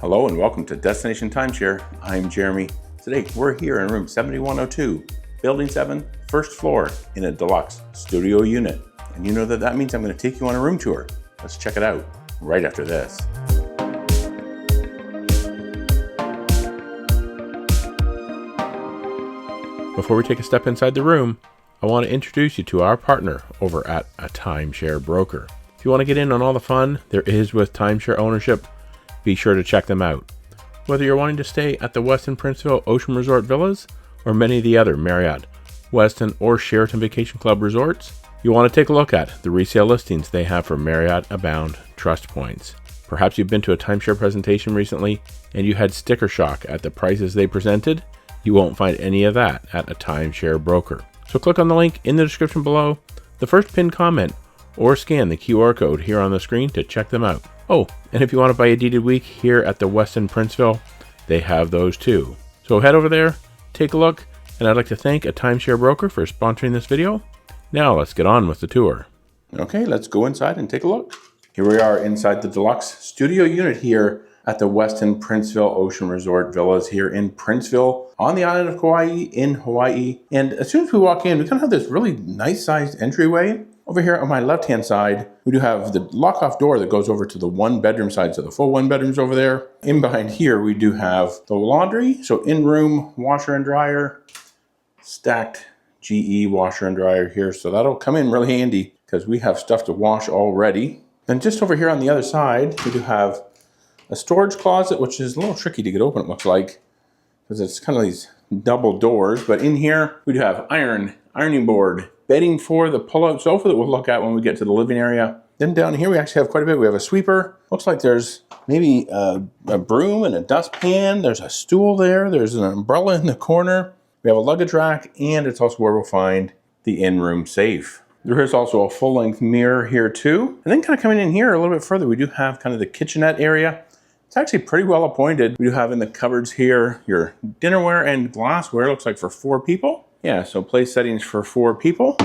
Hello and welcome to Destination Timeshare. I'm Jeremy. Today we're here in room 7102, Building 7, first floor in a deluxe studio unit. And you know that means I'm going to take you on a room tour. Let's check it out right after this. Before we take a step inside the room, I want to introduce you to our partner over at a timeshare broker. If you want to get in on all the fun there is with timeshare ownership, be sure to check them out. Whether you're wanting to stay at the Westin Princeville Ocean Resort Villas or many of the other Marriott, Westin, or Sheraton Vacation Club resorts, you want to take a look at the resale listings they have for Marriott Abound Trust Points. Perhaps you've been to a timeshare presentation recently and you had sticker shock at the prices they presented. You won't find any of that at a timeshare broker. So click on the link in the description below, the first pinned comment, or scan the QR code here on the screen to check them out. Oh, and if you want to buy a deeded week here at the Westin Princeville, they have those too. So head over there, take a look, and I'd like to thank a timeshare broker for sponsoring this video. Now let's get on with the tour. Okay, let's go inside and take a look. Here we are inside the deluxe studio unit here at the Westin Princeville Ocean Resort Villas here in Princeville on the island of Kauai in Hawaii. And as soon as we walk in, we kind of have this really nice sized entryway. Over here on my left-hand side, we do have the lock-off door that goes over to the one-bedroom side. So the full one bedroom's over there. In behind here, we do have the laundry. So in-room washer and dryer, stacked GE washer and dryer here. So that'll come in really handy because we have stuff to wash already. And just over here on the other side, we do have a storage closet, which is a little tricky to get open, it looks like, because it's kind of these double doors. But in here, we do have ironing board, bedding for the pull-out sofa that we'll look at when we get to the living area. Then down here, we actually have quite a bit. We have a sweeper. Looks like there's maybe a broom and a dustpan. There's a stool there. There's an umbrella in the corner. We have a luggage rack, and it's also where we'll find the in-room safe. There is also a full-length mirror here too. And then kind of coming in here a little bit further, we do have kind of the kitchenette area. It's actually pretty well appointed. We do have in the cupboards here your dinnerware and glassware, looks like for 4 people. Yeah, so place settings for 4 people.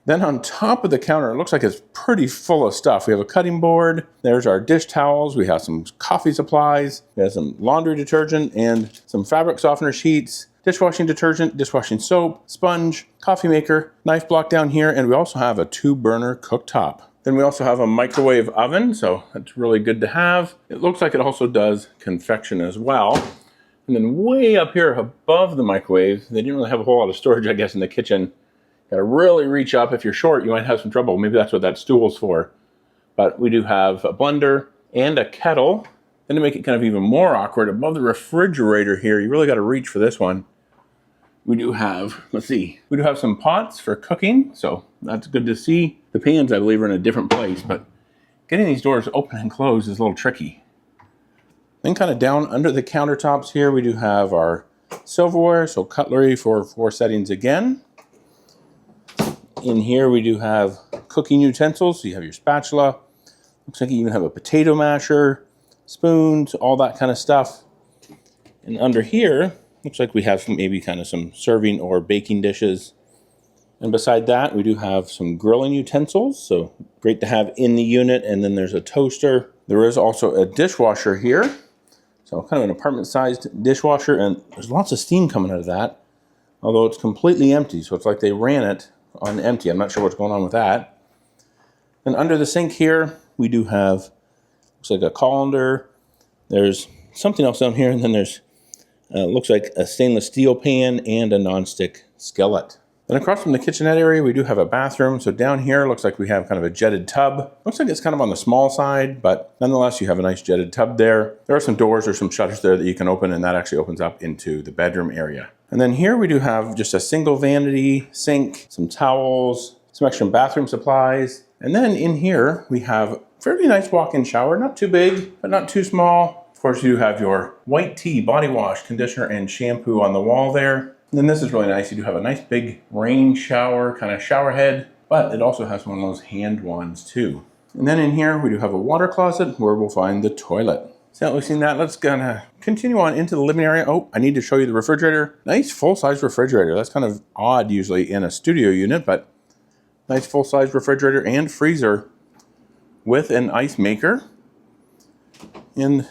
Then on top of the counter, it looks like it's pretty full of stuff. We have a cutting board. There's our dish towels. We have some coffee supplies. We have some laundry detergent and some fabric softener sheets, dishwashing detergent, dishwashing soap, sponge, coffee maker, knife block down here, and we also have a 2-burner cooktop. Then we also have a microwave oven, so that's really good to have. It looks like it also does convection as well. And then way up here above the microwave, they didn't really have a whole lot of storage, I guess, in the kitchen. Got to really reach up. If you're short, you might have some trouble. Maybe that's what that stool's for. But we do have a blender and a kettle. Then to make it kind of even more awkward, above the refrigerator here, you really got to reach for this one. We do have, let's see, we do have some pots for cooking, so that's good to see. The pans, I believe, are in a different place, but getting these doors open and closed is a little tricky. Then kind of down under the countertops here, we do have our silverware, so cutlery for 4 settings again. In here, we do have cooking utensils, so you have your spatula. Looks like you even have a potato masher, spoons, all that kind of stuff. And under here, looks like we have some, maybe kind of some serving or baking dishes. And beside that, we do have some grilling utensils, so great to have in the unit. And then there's a toaster. There is also a dishwasher here. So kind of an apartment-sized dishwasher, and there's lots of steam coming out of that, although it's completely empty. So it's like they ran it on empty. I'm not sure what's going on with that. And under the sink here, we do have, looks like a colander. There's something else down here, and then there's looks like a stainless steel pan and a nonstick skillet. Then across from the kitchenette area, we do have a bathroom. So down here, looks like we have kind of a jetted tub. Looks like it's kind of on the small side, but nonetheless, you have a nice jetted tub there. There are some doors or some shutters there that you can open, and that actually opens up into the bedroom area. And then here we do have just a single vanity, sink, some towels, some extra bathroom supplies. And then in here, we have a fairly nice walk-in shower. Not too big, but not too small. Of course, you have your white tea, body wash, conditioner, and shampoo on the wall there. And then this is really nice. You do have a nice big rain shower, kind of shower head, but it also has one of those hand wands too. And then in here, we do have a water closet where we'll find the toilet. So now we've seen that, let's gonna continue on into the living area. Oh, I need to show you the refrigerator. Nice full-size refrigerator. That's kind of odd usually in a studio unit, but nice full-size refrigerator and freezer with an ice maker. And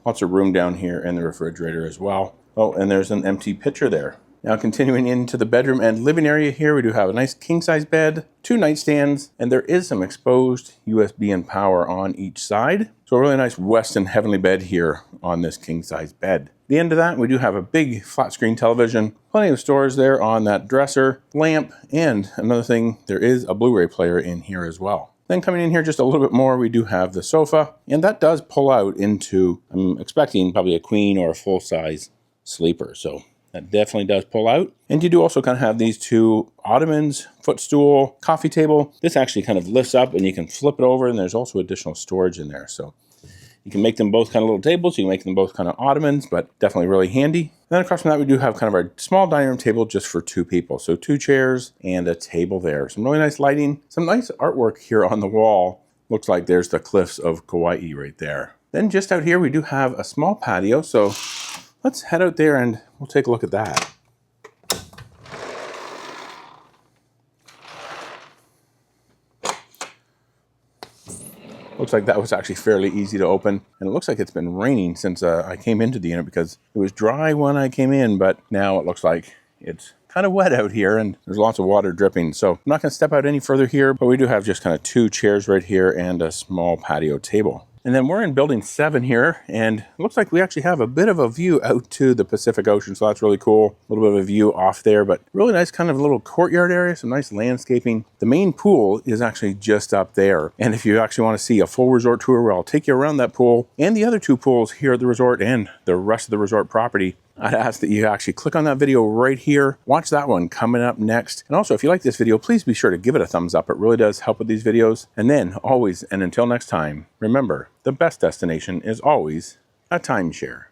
Lots of room down here in the refrigerator as well. Oh, and there's an empty pitcher there. Now continuing into the bedroom and living area here, we do have a nice king-size bed, 2 nightstands, and there is some exposed USB and power on each side. So a really nice Westin Heavenly bed here on this king-size bed. At the end of that, we do have a big flat screen television, plenty of storage there on that dresser, lamp, and another thing, there is a Blu-ray player in here as well. Then coming in here just a little bit more, we do have the sofa, and that does pull out into, I'm expecting probably a queen or a full-size sleeper. So that definitely does pull out. And you do also kind of have these 2 ottomans, footstool, coffee table. This actually kind of lifts up and you can flip it over, and there's also additional storage in there. So you can make them both kind of little tables. You can make them both kind of ottomans, but definitely really handy. And then across from that, we do have kind of our small dining room table just for 2 people. So 2 chairs and a table there. Some really nice lighting, some nice artwork here on the wall. Looks like there's the cliffs of Kauai right there. Then just out here, we do have a small patio. So let's head out there and we'll take a look at that. Looks like that was actually fairly easy to open. And it looks like it's been raining since I came into the unit, because it was dry when I came in, but now it looks like it's kind of wet out here and there's lots of water dripping. So I'm not going to step out any further here, but we do have just kind of 2 chairs right here and a small patio table. And then we're in building 7 here, and it looks like we actually have a bit of a view out to the Pacific Ocean, so that's really cool. A little bit of a view off there, but really nice kind of little courtyard area, some nice landscaping. The main pool is actually just up there, and if you actually want to see a full resort tour where I'll take you around that pool and the other 2 pools here at the resort and the rest of the resort property, I'd ask that you actually click on that video right here. Watch that one coming up next. And also, if you like this video, please be sure to give it a thumbs up. It really does help with these videos. And then always, and until next time, remember, the best destination is always a timeshare.